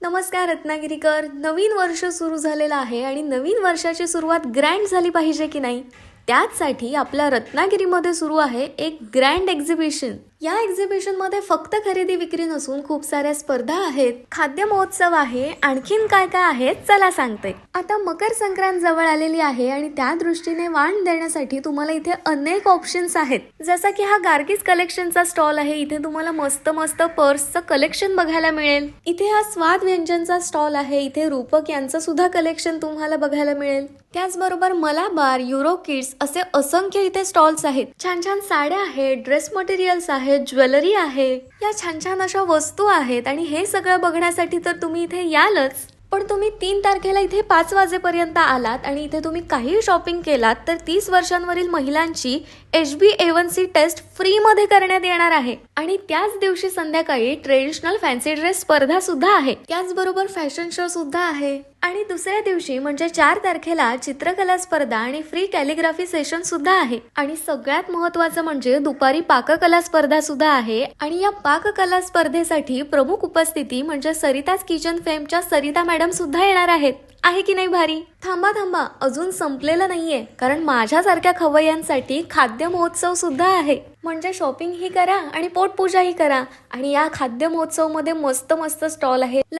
नमस्कार रत्नागिरीकर. नवीन वर्ष सुरू झालेलं आहे आणि नवीन वर्षाची सुरुवात ग्रँड झाली पाहिजे की नाही, त्याचसाठी आपल्या रत्नागिरीमध्ये सुरू आहे एक ग्रँड एक्झिबिशन. या एक्झिबिशनमध्ये फक्त खरेदी विक्री नसून खूप साऱ्या स्पर्धा आहेत, खाद्य महोत्सव आहे, आणखीन काय काय आहे चला सांगते. आता मकर संक्रांत जवळ आलेली आहे आणि त्या दृष्टीने वाण देण्यासाठी तुम्हाला इथे अनेक ऑप्शन्स आहेत. जसं की हा गार्गीज कलेक्शनचा स्टॉल आहे. इथे तुम्हाला मस्त मस्त पर्सचं कलेक्शन बघायला मिळेल. इथे हा स्वाद व्यंजनचा स्टॉल आहे. इथे रूपक यांचं सुद्धा कलेक्शन तुम्हाला बघायला मिळेल. त्याचबरोबर मलाबार, युरो किड्स असे असंख्य इथे स्टॉल्स आहेत. छान छान साड्या आहेत, ड्रेस मटेरियल्स आहेत, ज्वेलरी आहे, या छान छान अशा वस्तू आहेत. आणि हे सगळं बघण्यासाठी तर तुम्ही इथे यालच, पण तुम्ही 3 तारखेला इथे 5 वाजेपर्यंत आलात आणि इथे तुम्ही काही शॉपिंग केलात तर 30 वर्षांवरील महिलांची HbA1c टेस्ट फ्री मध्ये करण्यात येणार आहे. आणि त्याच दिवशी संध्याकाळी ट्रेडिशनल फॅन्सी ड्रेस स्पर्धा सुद्धा आहे. त्याचबरोबर फॅशन शो सुद्धा आहे. आणि दुसऱ्या दिवशी म्हणजे 4 तारखेला चित्रकला स्पर्धा आणि फ्री कॅलिग्राफी सेशन सुद्धा आहे. आणि सगळ्यात महत्त्वाचं म्हणजे दुपारी पाककला स्पर्धा सुद्धा आहे. आणि या पाककला स्पर्धेसाठी प्रमुख उपस्थिती म्हणजे सरिताज किचन फेमच्या सरिता मॅडम सुद्धा येणार आहेत. आहे की नाही भारी? थांबा, अजून संपलेलं नाहीये, कारण माझ्यासारख्या खवय्यांसाठी खाद्य महोत्सव सुद्धा आहे. म्हणजे शॉपिंग ही करा आणि पोटपूजाही करा. आणि या खाद्य महोत्सव मध्ये मस्त मस्त स्टॉल आहे.